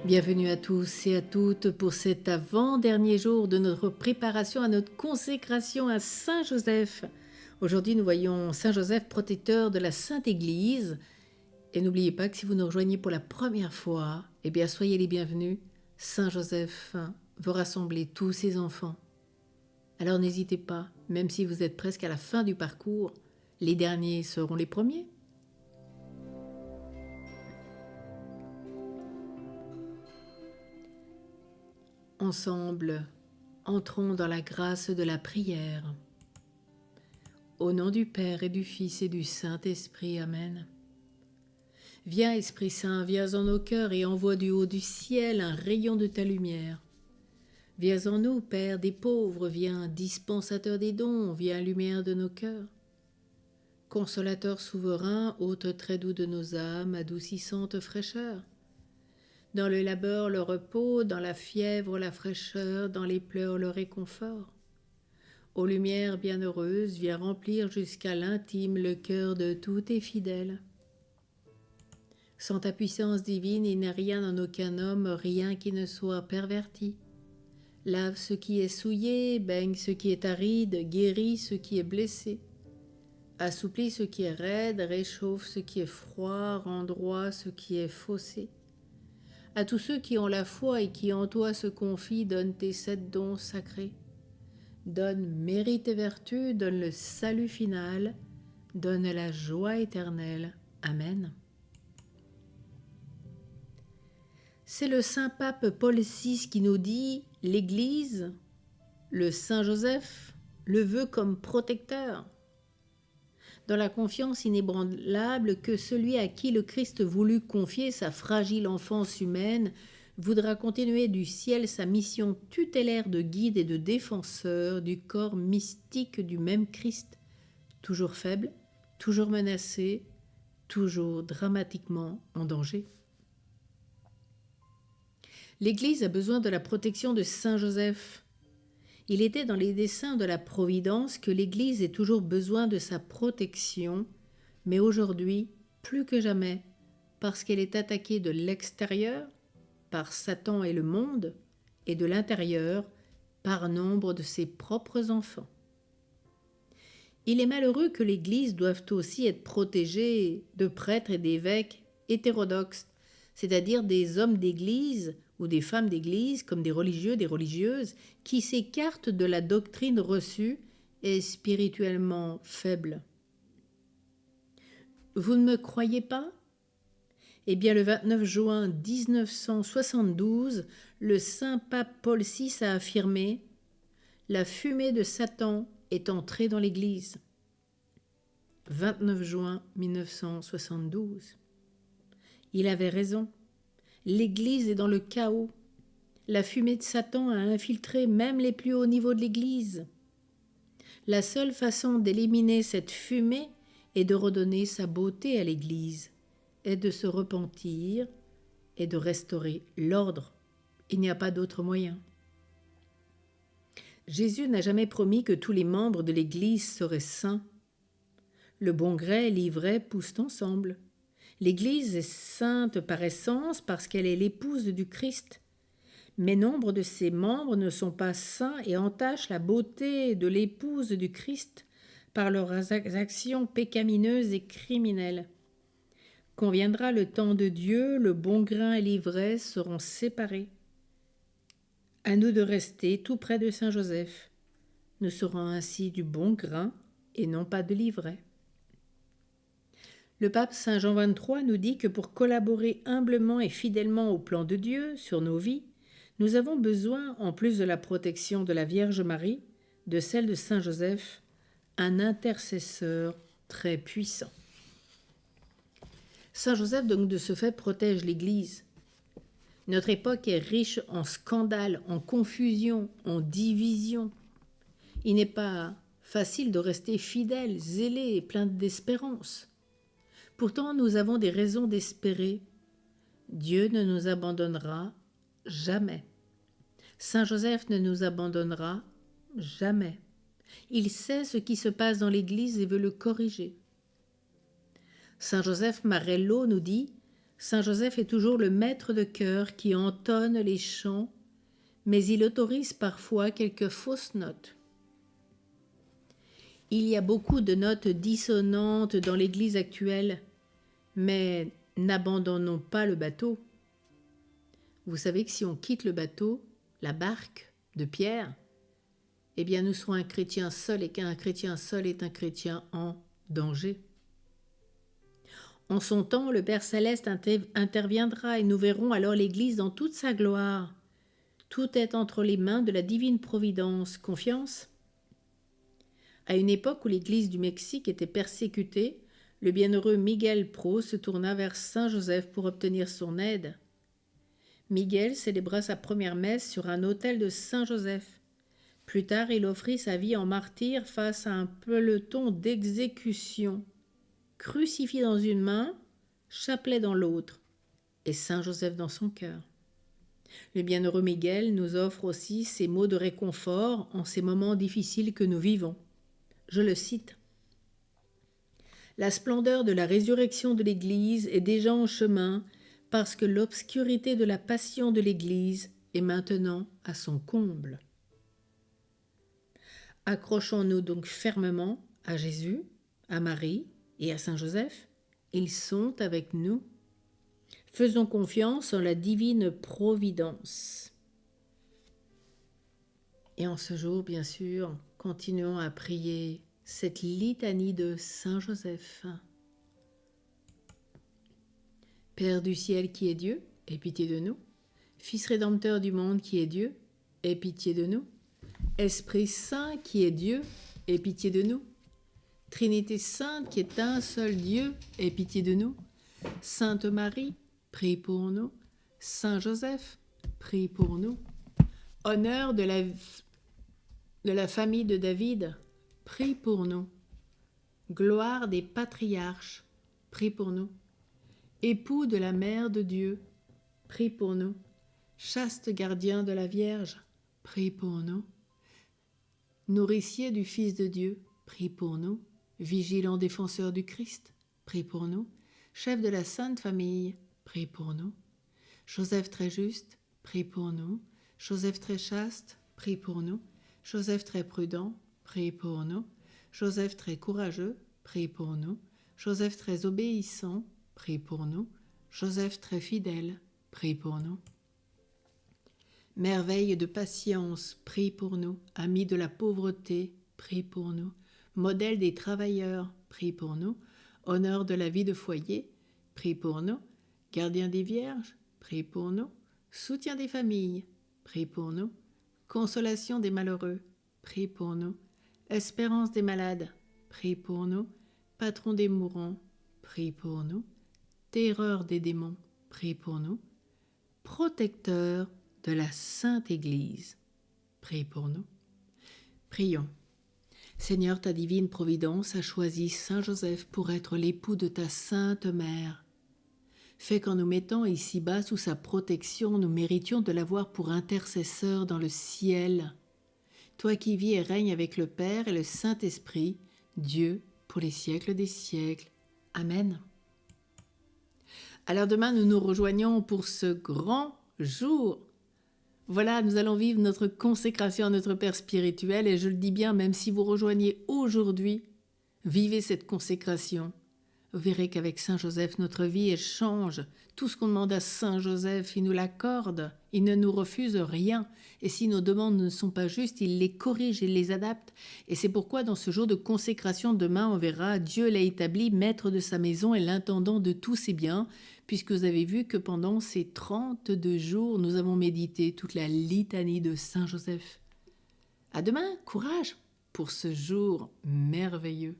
Bienvenue à tous et à toutes pour cet avant-dernier jour de notre préparation à notre consécration à Saint Joseph. Aujourd'hui, nous voyons Saint Joseph, protecteur de la Sainte Église. Et n'oubliez pas que si vous nous rejoignez pour la première fois, eh bien soyez les bienvenus. Saint Joseph veut rassembler tous ses enfants. Alors n'hésitez pas, même si vous êtes presque à la fin du parcours, les derniers seront les premiers. Ensemble, entrons dans la grâce de la prière. Au nom du Père et du Fils et du Saint-Esprit, Amen. Viens, Esprit Saint, viens en nos cœurs et envoie du haut du ciel un rayon de ta lumière. Viens en nous, Père des pauvres, viens, dispensateur des dons, viens, lumière de nos cœurs. Consolateur souverain, hôte très doux de nos âmes, adoucissante fraîcheur. Dans le labeur, le repos, dans la fièvre, la fraîcheur, dans les pleurs, le réconfort. Ô lumière bienheureuse, viens remplir jusqu'à l'intime le cœur de tous tes fidèles. Sans ta puissance divine, il n'est rien en aucun homme, rien qui ne soit perverti. Lave ce qui est souillé, baigne ce qui est aride, guéris ce qui est blessé. Assouplis ce qui est raide, réchauffe ce qui est froid, rend droit ce qui est faussé. À tous ceux qui ont la foi et qui en toi se confient, donne tes 7 dons sacrés. Donne mérite et vertu, donne le salut final, donne la joie éternelle. Amen. C'est le saint pape Paul VI qui nous dit « L'Église, le Saint Joseph, le veut comme protecteur. » Dans la confiance inébranlable que celui à qui le Christ voulut confier sa fragile enfance humaine voudra continuer du ciel sa mission tutélaire de guide et de défenseur du corps mystique du même Christ, toujours faible, toujours menacé, toujours dramatiquement en danger. L'Église a besoin de la protection de Saint Joseph. Il était dans les desseins de la Providence que l'Église ait toujours besoin de sa protection, mais aujourd'hui, plus que jamais, parce qu'elle est attaquée de l'extérieur, par Satan et le monde, et de l'intérieur, par nombre de ses propres enfants. Il est malheureux que l'Église doive aussi être protégée de prêtres et d'évêques hétérodoxes, c'est-à-dire des hommes d'Église ou des femmes d'Église, comme des religieux, des religieuses, qui s'écartent de la doctrine reçue et spirituellement faibles. Vous ne me croyez pas ? Eh bien, le 29 juin 1972, le saint pape Paul VI a affirmé « La fumée de Satan est entrée dans l'Église ». 29 juin 1972. Il avait raison. L'Église est dans le chaos. La fumée de Satan a infiltré même les plus hauts niveaux de l'Église. La seule façon d'éliminer cette fumée est de redonner sa beauté à l'Église, est de se repentir et de restaurer l'ordre. Il n'y a pas d'autre moyen. Jésus n'a jamais promis que tous les membres de l'Église seraient saints. Le bon gré et l'ivraie poussent ensemble. L'Église est sainte par essence parce qu'elle est l'épouse du Christ. Mais nombre de ses membres ne sont pas saints et entachent la beauté de l'épouse du Christ par leurs actions pécamineuses et criminelles. Quand viendra le temps de Dieu, le bon grain et l'ivraie seront séparés. À nous de rester tout près de Saint Joseph. Nous serons ainsi du bon grain et non pas de l'ivraie. Le pape Saint Jean XXIII nous dit que pour collaborer humblement et fidèlement au plan de Dieu sur nos vies, nous avons besoin, en plus de la protection de la Vierge Marie, de celle de Saint Joseph, un intercesseur très puissant. Saint Joseph, donc, de ce fait, protège l'Église. Notre époque est riche en scandales, en confusion, en division. Il n'est pas facile de rester fidèle, zélé et plein d'espérance. Pourtant, nous avons des raisons d'espérer. Dieu ne nous abandonnera jamais. Saint Joseph ne nous abandonnera jamais. Il sait ce qui se passe dans l'Église et veut le corriger. Saint Joseph Marello nous dit Saint Joseph est toujours le maître de chœur qui entonne les chants, mais il autorise parfois quelques fausses notes. Il y a beaucoup de notes dissonantes dans l'Église actuelle, mais n'abandonnons pas le bateau. Vous savez que si on quitte le bateau, la barque de Pierre, eh bien nous serons un chrétien seul et qu'un chrétien seul est un chrétien en danger. En son temps, le Père Céleste interviendra et nous verrons alors l'Église dans toute sa gloire. Tout est entre les mains de la divine providence. Confiance ? À une époque où l'Église du Mexique était persécutée, le bienheureux Miguel Pro se tourna vers Saint Joseph pour obtenir son aide. Miguel célébra sa première messe sur un autel de Saint Joseph. Plus tard, il offrit sa vie en martyr face à un peloton d'exécution. Crucifié dans une main, chapelet dans l'autre, et Saint Joseph dans son cœur. Le bienheureux Miguel nous offre aussi ces mots de réconfort en ces moments difficiles que nous vivons. Je le cite. « La splendeur de la résurrection de l'Église est déjà en chemin parce que l'obscurité de la passion de l'Église est maintenant à son comble. » Accrochons-nous donc fermement à Jésus, à Marie et à Saint Joseph. Ils sont avec nous. Faisons confiance en la divine providence. Et en ce jour, bien sûr, continuons à prier cette litanie de Saint Joseph. Père du ciel qui est Dieu, aie pitié de nous. Fils rédempteur du monde qui est Dieu, aie pitié de nous. Esprit Saint qui est Dieu, aie pitié de nous. Trinité sainte qui est un seul Dieu, aie pitié de nous. Sainte Marie, prie pour nous. Saint Joseph, prie pour nous. Honneur de la famille de David, prie pour nous. Gloire des patriarches, prie pour nous. Époux de la Mère de Dieu, prie pour nous. Chaste gardien de la Vierge, prie pour nous. Nourricier du Fils de Dieu, prie pour nous. Vigilant défenseur du Christ, prie pour nous. Chef de la Sainte Famille, prie pour nous. Joseph très juste, prie pour nous. Joseph très chaste, prie pour nous. Joseph très prudent, prie pour nous. Joseph très courageux, prie pour nous. Joseph très obéissant, prie pour nous. Joseph très fidèle, prie pour nous. Merveille de patience, prie pour nous. Ami de la pauvreté, prie pour nous. Modèle des travailleurs, prie pour nous. Honneur de la vie de foyer, prie pour nous. Gardien des vierges, prie pour nous. Soutien des familles, prie pour nous. Consolation des malheureux, prie pour nous. Espérance des malades, prie pour nous. Patron des mourants, prie pour nous. Terreur des démons, prie pour nous. Protecteur de la Sainte Église, prie pour nous. Prions. Seigneur, ta divine providence a choisi Saint Joseph pour être l'époux de ta sainte mère. Fais qu'en nous mettant ici-bas sous sa protection, nous méritions de l'avoir pour intercesseur dans le ciel. Toi qui vis et règnes avec le Père et le Saint-Esprit, Dieu, pour les siècles des siècles. Amen. Alors demain, nous nous rejoignons pour ce grand jour. Voilà, nous allons vivre notre consécration à notre Père spirituel et je le dis bien, même si vous rejoignez aujourd'hui, vivez cette consécration. Vous verrez qu'avec Saint Joseph, notre vie elle change. Tout ce qu'on demande à Saint Joseph, il nous l'accorde. Il ne nous refuse rien. Et si nos demandes ne sont pas justes, il les corrige et les adapte. Et c'est pourquoi dans ce jour de consécration, demain, on verra Dieu l'a établi maître de sa maison et l'intendant de tous ses biens, puisque vous avez vu que pendant ces 32 jours, nous avons médité toute la litanie de Saint Joseph. À demain, courage pour ce jour merveilleux.